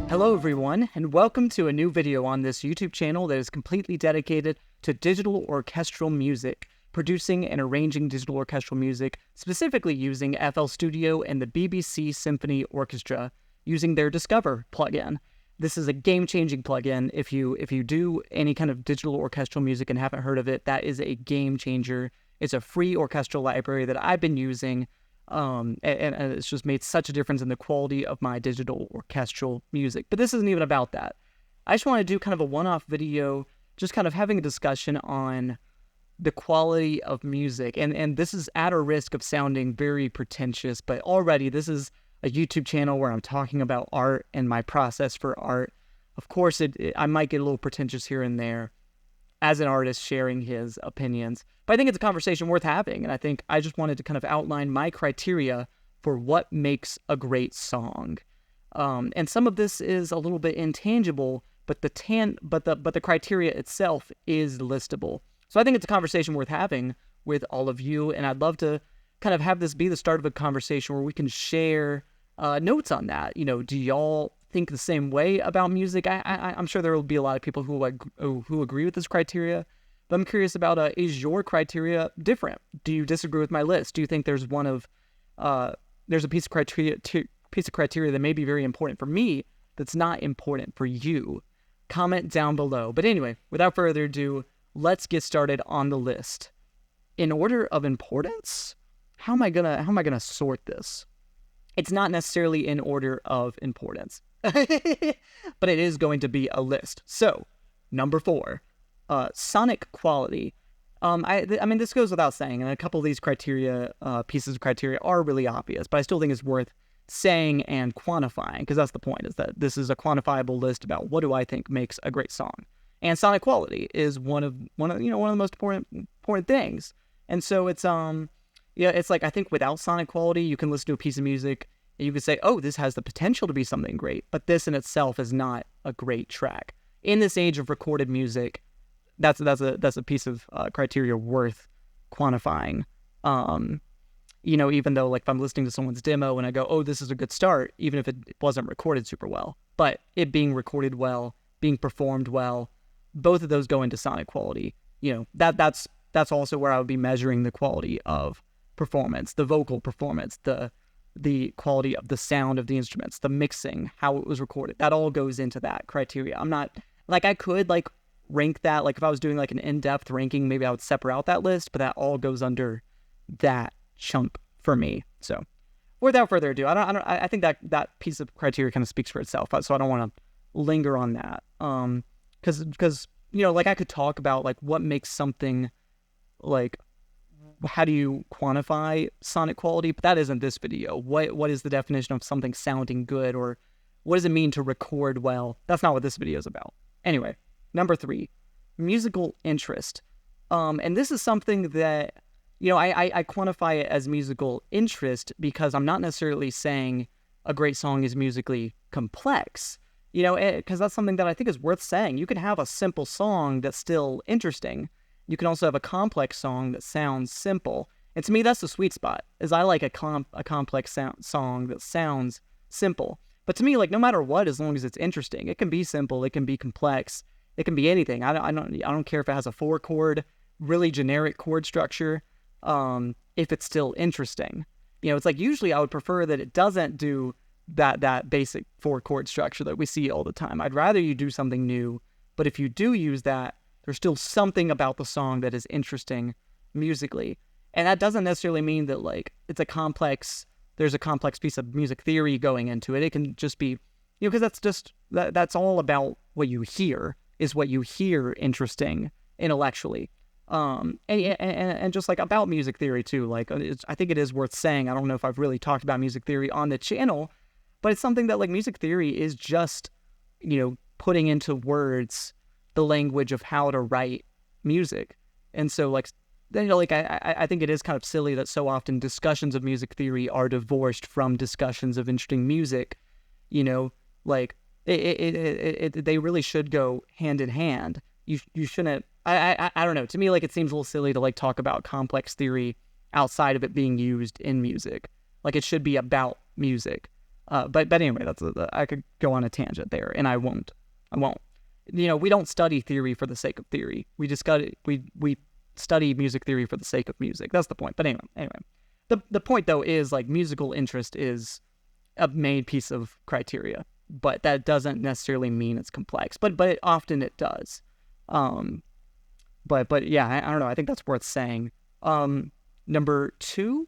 Hello everyone, and welcome to a new video on this YouTube channel that is completely dedicated to digital orchestral music, producing and arranging digital orchestral music, specifically using FL Studio and the BBC Symphony Orchestra, using their Discover plugin. This is a game-changing plugin. If you do any kind of digital orchestral music and haven't heard of it, that is a game changer. It's a free orchestral library that I've been using. And it's just made such a difference in the quality of my digital orchestral music. But this isn't even about that. I just want to do kind of a one-off video, just kind of having a discussion on the quality of music. And this is at a risk of sounding very pretentious, but already this is a YouTube channel where I'm talking about art and my process for art. Of course, I might get a little pretentious here and there as an artist sharing his opinions. But I think it's a conversation worth having, and I think I just wanted to kind of outline my criteria for what makes a great song. And some of this is a little bit intangible, but the criteria itself is listable. So I think it's a conversation worth having with all of you, and I'd love to kind of have this be the start of a conversation where we can share notes on that. You know, do y'all think the same way about music? I'm sure there will be a lot of people who agree with this criteria, but I'm curious about, is your criteria different? Do you disagree with my list? Do you think there's there's a piece of criteria that may be very important for me that's not important for you? Comment down below. But anyway, without further ado, let's get started on the list. In order of importance, how am I gonna sort this? It's not necessarily in order of importance, but it is going to be a list. So, number 4, sonic quality. I mean, this goes without saying, and a couple of these pieces of criteria are really obvious, but I still think it's worth saying and quantifying, because that's the point, is that this is a quantifiable list about what do I think makes a great song. And sonic quality is one of the most important things. And so it's it's like, I think without sonic quality, you can listen to a piece of music and you can say, oh, this has the potential to be something great, but this in itself is not a great track. In this age of recorded music, that's a piece of criteria worth quantifying. Even though, like, if I'm listening to someone's demo and I go, oh, this is a good start, even if it wasn't recorded super well, but it being recorded well, being performed well, both of those go into sonic quality. That's also where I would be measuring the quality of performance, the vocal performance, the quality of the sound of the instruments, the mixing, how it was recorded. That all goes into that criteria. I'm not, like, I could, like, rank that, like, if I was doing, like, an in-depth ranking, maybe I would separate out that list, but that all goes under that chunk for me. So, without further ado, I think that piece of criteria kind of speaks for itself, so I don't want to linger on that. Because like, I could talk about, like, what makes something, like, how do you quantify sonic quality? But that isn't this video. What is the definition of something sounding good, or what does it mean to record well? That's not what this video is about. Anyway, number 3, musical interest. And this is something that, I quantify it as musical interest because I'm not necessarily saying a great song is musically complex, because that's something that I think is worth saying. You can have a simple song that's still interesting. You can also have a complex song that sounds simple. And to me, that's the sweet spot, is I like a complex song that sounds simple. But to me, like, no matter what, as long as it's interesting, it can be simple, it can be complex, it can be anything. I don't care if it has a 4-chord, really generic chord structure, if it's still interesting. It's like, usually I would prefer that it doesn't do that basic 4-chord structure that we see all the time. I'd rather you do something new, but if you do use that, there's still something about the song that is interesting musically. And that doesn't necessarily mean that, like, there's a complex piece of music theory going into it. It can just be, because that's all about what you hear, is what you hear interesting intellectually. And just, like, about music theory too, like, I think it is worth saying, I don't know if I've really talked about music theory on the channel, but it's something that, like, music theory is just, putting into words the language of how to write music. And so, like, I think it is kind of silly that so often discussions of music theory are divorced from discussions of interesting music. Like, they really should go hand in hand. You shouldn't. I don't know. To me, like, it seems a little silly to, like, talk about complex theory outside of it being used in music. Like, it should be about music. But anyway, I could go on a tangent there, and I won't. I won't. We don't study theory for the sake of theory. We just we study music theory for the sake of music. That's the point. But anyway, the point though is like musical interest is a main piece of criteria, but that doesn't necessarily mean it's complex. But often it does. But yeah, I don't know. I think that's worth saying. Number two,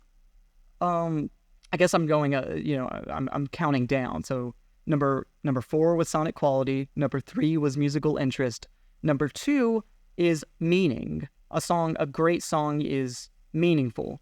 I guess I'm going. I'm counting down. So number 4 was sonic quality. Number 3 was musical interest. Number 2 is meaning. A great song is meaningful,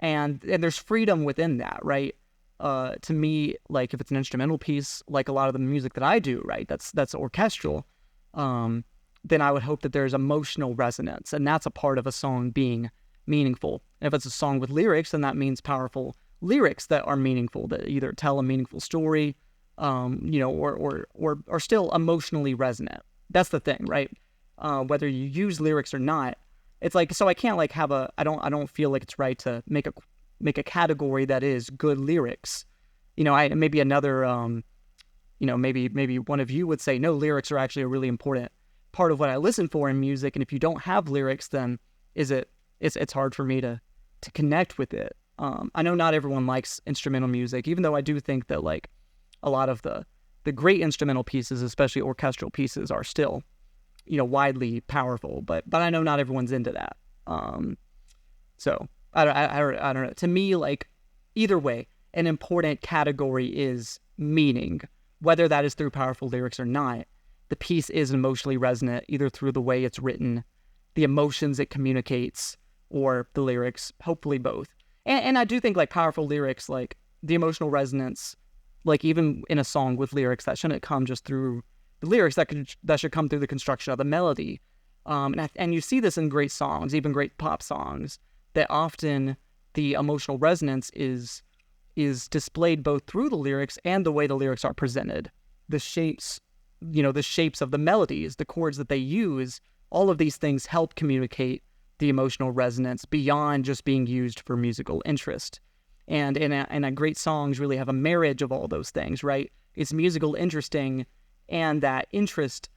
and there's freedom within that, right? To me, like if it's an instrumental piece, like a lot of the music that I do, right? That's orchestral. Then I would hope that there's emotional resonance, and that's a part of a song being meaningful. And if it's a song with lyrics, then that means powerful lyrics that are meaningful, that either tell a meaningful story, or still emotionally resonant. That's the thing, right? Whether you use lyrics or not, it's like, so I can't like have I don't feel like it's right to make a category that is good lyrics. Maybe another, maybe one of you would say, no, lyrics are actually a really important part of what I listen for in music. And if you don't have lyrics, then it's hard for me to connect with it. I know not everyone likes instrumental music, even though I do think that like a lot of the great instrumental pieces, especially orchestral pieces, are still, widely powerful. But I know not everyone's into that. So I don't know. To me, like either way, an important category is meaning, whether that is through powerful lyrics or not. The piece is emotionally resonant, either through the way it's written, the emotions it communicates, or the lyrics, hopefully both. And I do think like powerful lyrics, like the emotional resonance, like even in a song with lyrics, that shouldn't come just through the lyrics, that should come through the construction of the melody. And you see this in great songs, even great pop songs, that often the emotional resonance is displayed both through the lyrics and the way the lyrics are presented. The shapes of the melodies, the chords that they use, all of these things help communicate the emotional resonance beyond just being used for musical interest. And a great songs really have a marriage of all those things, right? It's musical interesting, and that interest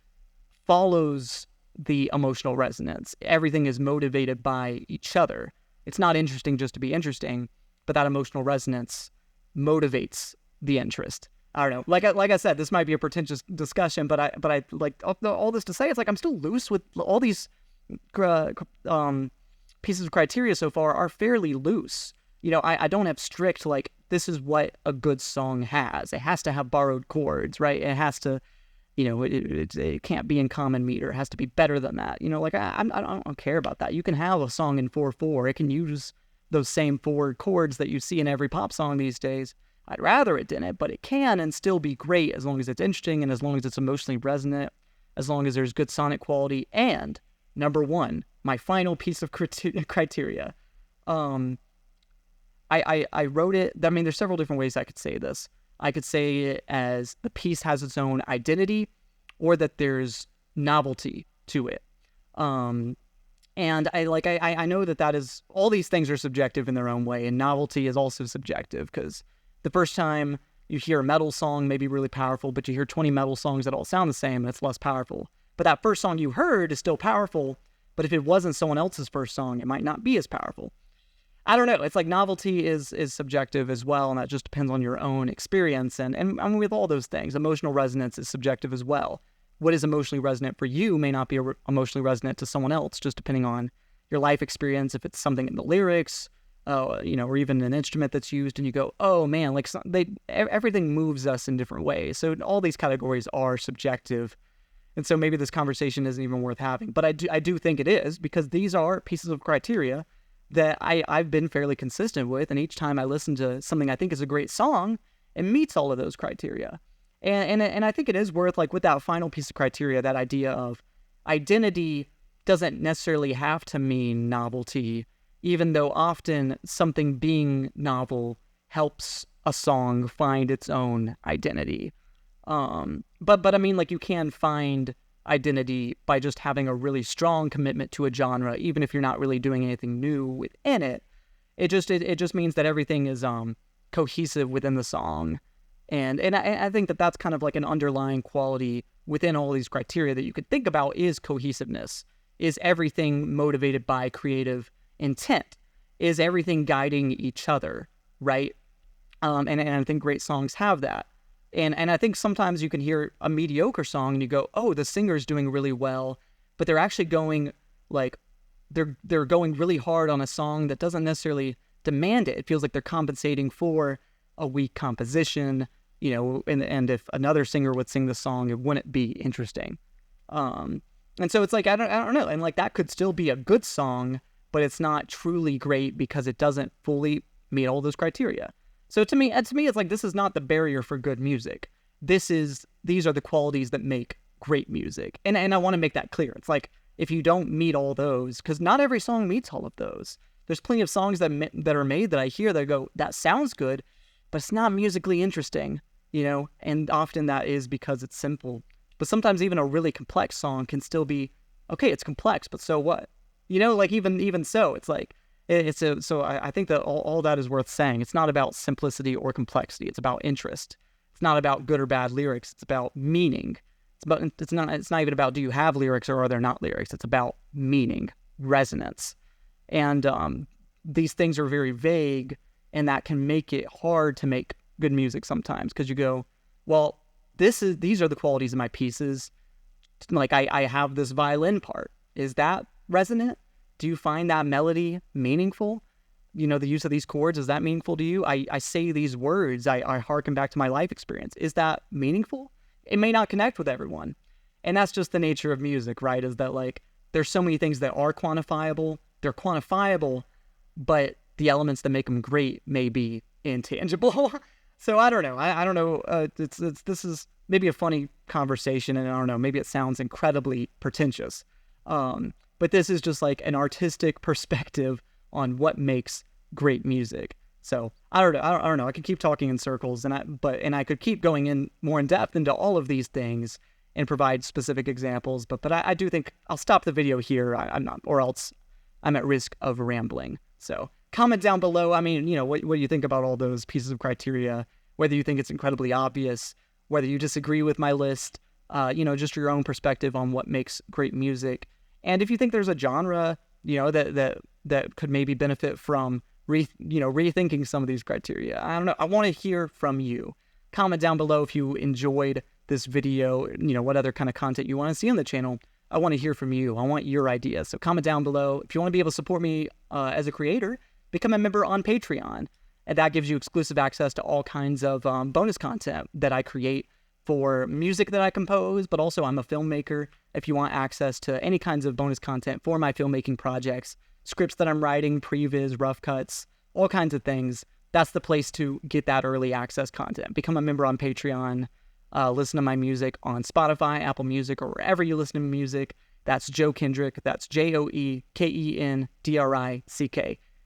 follows the emotional resonance. Everything is motivated by each other. It's not interesting just to be interesting, but that emotional resonance motivates the interest. I don't know. Like I said, this might be a pretentious discussion, but I like all this to say, it's like I'm still loose with all these pieces of criteria so far are fairly loose. I don't have strict, like, this is what a good song has. It has to have borrowed chords, right? It has to, it can't be in common meter. It has to be better than that. I don't care about that. You can have a song in 4/4. It can use those same 4 chords that you see in every pop song these days. I'd rather it didn't, but it can and still be great as long as it's interesting and as long as it's emotionally resonant, as long as there's good sonic quality. And number 1, my final piece of criteria. I wrote it. I mean, there's several different ways I could say this. I could say it as the piece has its own identity, or that there's novelty to it. And I know that is, all these things are subjective in their own way, and novelty is also subjective, because the first time you hear a metal song may be really powerful, but you hear 20 metal songs that all sound the same, and it's less powerful. But that first song you heard is still powerful, but if it wasn't someone else's first song, it might not be as powerful. I don't know. It's like novelty is subjective as well, and that just depends on your own experience. And with all those things, emotional resonance is subjective as well. What is emotionally resonant for you may not be emotionally resonant to someone else, just depending on your life experience. If it's something in the lyrics, or even an instrument that's used, and you go, oh man, like everything moves us in different ways. So all these categories are subjective, and so maybe this conversation isn't even worth having. But I do think it is, because these are pieces of criteria that I've been fairly consistent with, and each time I listen to something I think is a great song, it meets all of those criteria. And I think it is worth, like, with that final piece of criteria, that idea of identity doesn't necessarily have to mean novelty, even though often something being novel helps a song find its own identity. But I mean, like, you can find identity by just having a really strong commitment to a genre, even if you're not really doing anything new within it. It just means that everything is cohesive within the song, And I think that that's kind of like an underlying quality within all these criteria that you could think about is cohesiveness. Is everything motivated by creative intent? Is everything guiding each other, right? And I think great songs have that. And I think sometimes you can hear a mediocre song and you go, oh, the singer's doing really well, but they're actually going like they're going really hard on a song that doesn't necessarily demand it. It feels like they're compensating for a weak composition, and if another singer would sing the song, it wouldn't be interesting. And so it's like, I don't know. And like that could still be a good song, but it's not truly great because it doesn't fully meet all those criteria. So to me, it's like, this is not the barrier for good music. These are the qualities that make great music. And I want to make that clear. It's like, if you don't meet all those, because not every song meets all of those. There's plenty of songs that are made that I hear that I go, that sounds good, but it's not musically interesting, and often that is because it's simple. But sometimes even a really complex song can still be, okay, it's complex, but so what? Like even so, it's like, so I think that all that is worth saying. It's not about simplicity or complexity. It's about interest. It's not about good or bad lyrics. It's about meaning. It's not even about, do you have lyrics or are there not lyrics? It's about meaning, resonance. And these things are very vague, and that can make it hard to make good music sometimes, because you go, well, these are the qualities of my pieces. Like I have this violin part. Is that resonant? Do you find that melody meaningful? The use of these chords, is that meaningful to you? I say these words, I harken back to my life experience. Is that meaningful? It may not connect with everyone. And that's just the nature of music, right? Is that like, there's so many things that are quantifiable. They're quantifiable, but the elements that make them great may be intangible. So I don't know. I don't know. This is maybe a funny conversation, and I don't know. Maybe it sounds incredibly pretentious. But this is just like an artistic perspective on what makes great music. So I don't know. I could keep talking in circles, and I could keep going in more in depth into all of these things and provide specific examples. But I do think I'll stop the video here. I'm not, or else I'm at risk of rambling. So comment down below. I mean, what do you think about all those pieces of criteria? Whether you think it's incredibly obvious, whether you disagree with my list, just your own perspective on what makes great music. And if you think there's a genre, that could maybe benefit from rethinking some of these criteria. I don't know. I want to hear from you. Comment down below if you enjoyed this video, what other kind of content you want to see on the channel. I want to hear from you. I want your ideas. So comment down below. If you want to be able to support me as a creator, become a member on Patreon. And that gives you exclusive access to all kinds of bonus content that I create for music that I compose, but also I'm a filmmaker. If you want access to any kinds of bonus content for my filmmaking projects, scripts that I'm writing, previs, rough cuts, all kinds of things, that's the place to get that early access content. Become a member on Patreon. Listen to my music on Spotify, Apple Music, or wherever you listen to music. That's Joe Kendrick. That's JoeKendrick.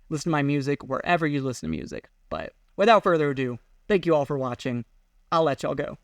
Listen to my music wherever you listen to music. But without further ado, thank you all for watching. I'll let y'all go.